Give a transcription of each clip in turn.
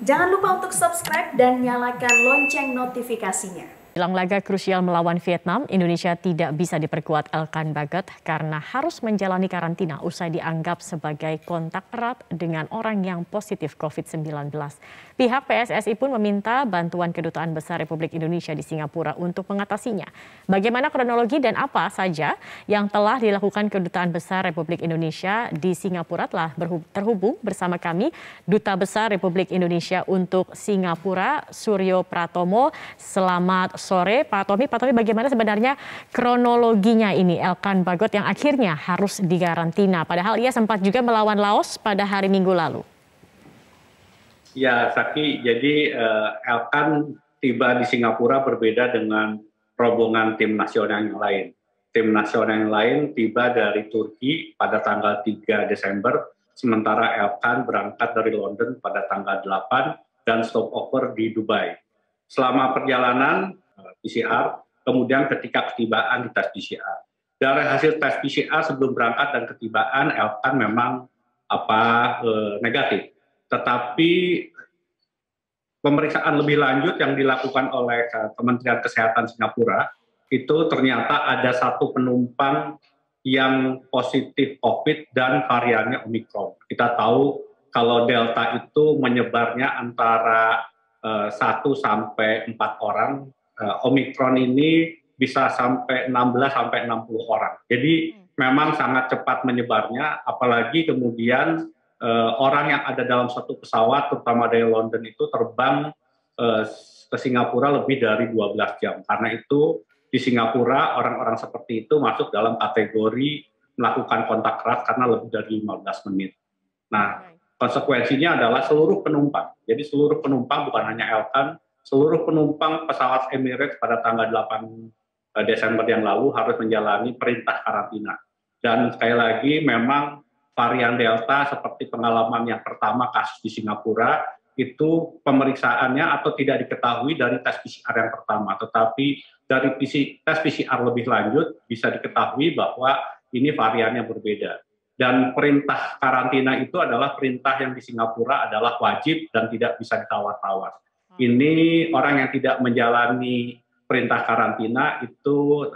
Jangan lupa untuk subscribe dan nyalakan lonceng notifikasinya. Jelang laga krusial melawan Vietnam, Indonesia tidak bisa diperkuat Elkan Bagot karena harus menjalani karantina usai dianggap sebagai kontak erat dengan orang yang positif COVID-19. Pihak PSSI pun meminta bantuan Kedutaan Besar Republik Indonesia di Singapura untuk mengatasinya. Bagaimana kronologi dan apa saja yang telah dilakukan Kedutaan Besar Republik Indonesia di Singapura telah terhubung bersama kami, Duta Besar Republik Indonesia untuk Singapura, Suryo Pratomo. Selamat sore Pak Tommy. Pak Tommy, bagaimana sebenarnya kronologinya ini Elkan Bagot yang akhirnya harus dikarantina, padahal ia sempat juga melawan Laos pada hari Minggu lalu? Ya, Saki, jadi Elkan tiba di Singapura berbeda dengan rombongan tim nasional yang lain. Tim nasional yang lain tiba dari Turki pada tanggal 3 Desember, sementara Elkan berangkat dari London pada tanggal 8 dan stopover di Dubai. Selama perjalanan PCR, kemudian ketika ketibaan di tes PCR. Dari hasil tes PCR sebelum berangkat dan ketibaan, Elkan memang negatif. Tetapi pemeriksaan lebih lanjut yang dilakukan oleh Kementerian Kesehatan Singapura, itu ternyata ada satu penumpang yang positif COVID dan variannya Omicron. Kita tahu kalau Delta itu menyebarnya antara 1 sampai 4 orang, Omicron ini bisa sampai 16 sampai 60 orang. Jadi memang sangat cepat menyebarnya, apalagi kemudian orang yang ada dalam satu pesawat, terutama dari London itu terbang ke Singapura lebih dari 12 jam. Karena itu di Singapura orang-orang seperti itu masuk dalam kategori melakukan kontak erat karena lebih dari 15 menit. Nah, konsekuensinya adalah seluruh penumpang. Jadi seluruh penumpang, bukan hanya Elkan, seluruh penumpang pesawat Emirates pada tanggal 8 Desember yang lalu harus menjalani perintah karantina. Dan sekali lagi memang varian Delta seperti pengalaman yang pertama kasus di Singapura, itu pemeriksaannya atau tidak diketahui dari tes PCR yang pertama. Tetapi dari tes PCR lebih lanjut bisa diketahui bahwa ini variannya berbeda. Dan perintah karantina itu adalah perintah yang di Singapura adalah wajib dan tidak bisa ditawar-tawar. Ini orang yang tidak menjalani perintah karantina itu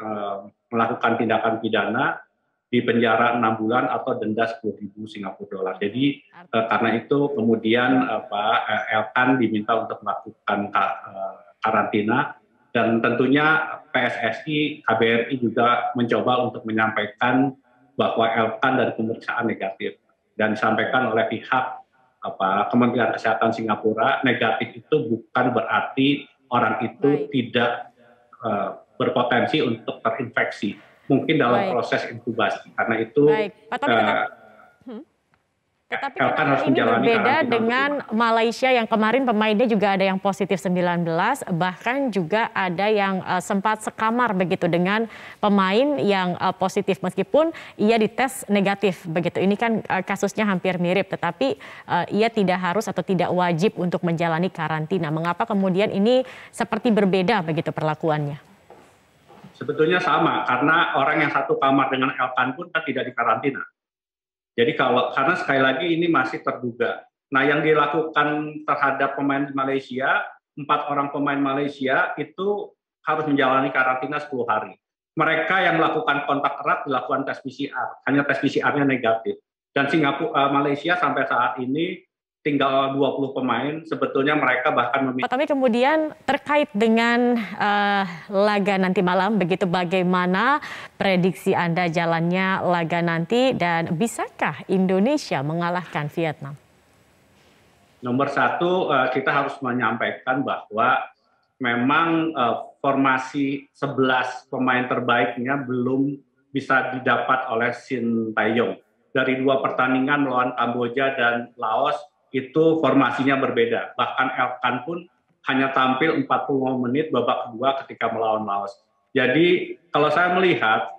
melakukan tindakan pidana, di penjara 6 bulan atau denda 10.000 Singapura dolar. Jadi karena itu kemudian Elkan diminta untuk melakukan karantina, dan tentunya PSSI, KBRI juga mencoba untuk menyampaikan bahwa Elkan dari pemeriksaan negatif, dan disampaikan oleh pihak Kementerian Kesehatan Singapura, negatif itu bukan berarti orang itu tidak berpotensi untuk terinfeksi, mungkin dalam proses inkubasi. Karena itu tetapi kan ini berbeda dengan Malaysia yang kemarin pemainnya juga ada yang positif 19, bahkan juga ada yang sempat sekamar begitu dengan pemain yang positif meskipun ia dites negatif begitu. Ini kan kasusnya hampir mirip, tetapi ia tidak harus atau tidak wajib untuk menjalani karantina. Mengapa kemudian ini seperti berbeda begitu perlakuannya? Sebetulnya sama, karena orang yang satu kamar dengan Elkan pun kan tidak dikarantina. Jadi karena sekali lagi ini masih terduga. Nah, yang dilakukan terhadap pemain Malaysia, 4 orang pemain Malaysia itu harus menjalani karantina 10 hari. Mereka yang melakukan kontak erat dilakukan tes PCR, hanya tes PCR-nya negatif. Dan Malaysia sampai saat ini tinggal 20 pemain, sebetulnya mereka bahkan Pak Tommy, kemudian terkait dengan laga nanti malam, begitu bagaimana prediksi Anda jalannya laga nanti dan bisakah Indonesia mengalahkan Vietnam? Nomor 1, kita harus menyampaikan bahwa memang formasi 11 pemain terbaiknya belum bisa didapat oleh Sintayong. Dari 2 pertandingan melawan Kamboja dan Laos, itu formasinya berbeda. Bahkan Elkan pun hanya tampil 40 menit babak kedua ketika melawan Laos. Jadi kalau saya melihat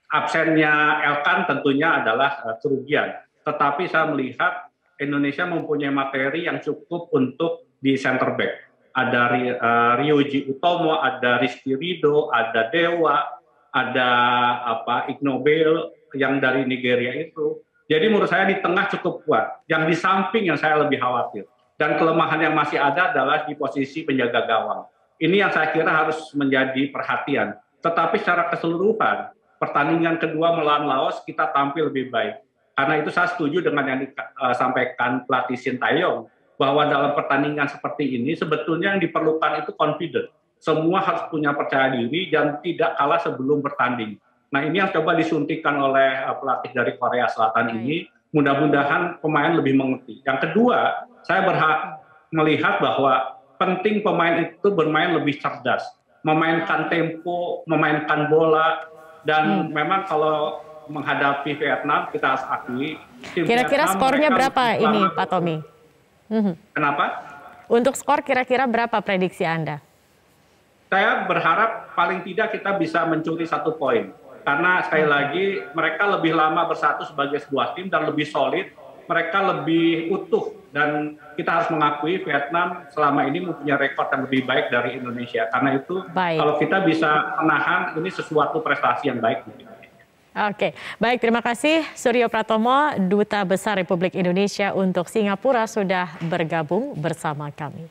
absennya Elkan tentunya adalah kerugian. Tetapi saya melihat Indonesia mempunyai materi yang cukup untuk di center back. Ada Ryoji Utomo, ada Rizky Ridho, ada Dewa, ada Ignobel yang dari Nigeria itu. Jadi menurut saya di tengah cukup kuat. Yang di samping yang saya lebih khawatir. Dan kelemahan yang masih ada adalah di posisi penjaga gawang. Ini yang saya kira harus menjadi perhatian. Tetapi secara keseluruhan, pertandingan kedua melawan Laos kita tampil lebih baik. Karena itu saya setuju dengan yang disampaikan pelatih Sintayong, bahwa dalam pertandingan seperti ini sebetulnya yang diperlukan itu confident. Semua harus punya percaya diri dan tidak kalah sebelum bertanding. Nah ini yang coba disuntikan oleh pelatih dari Korea Selatan ini, mudah-mudahan pemain lebih mengerti. Yang kedua, saya melihat bahwa penting pemain itu bermain lebih cerdas, memainkan tempo, memainkan bola, dan memang kalau menghadapi Vietnam kita harus akui. Kira-kira skornya berapa ini Pak Tommy? Kenapa? Untuk skor kira-kira berapa prediksi Anda? Saya berharap paling tidak kita bisa mencuri 1 poin. Karena sekali lagi mereka lebih lama bersatu sebagai sebuah tim dan lebih solid, mereka lebih utuh, dan kita harus mengakui Vietnam selama ini mempunyai rekor yang lebih baik dari Indonesia. Karena itu kalau kita bisa menahan, ini sesuatu prestasi yang baik. Oke, baik, terima kasih Suryo Pratomo, Duta Besar Republik Indonesia untuk Singapura sudah bergabung bersama kami.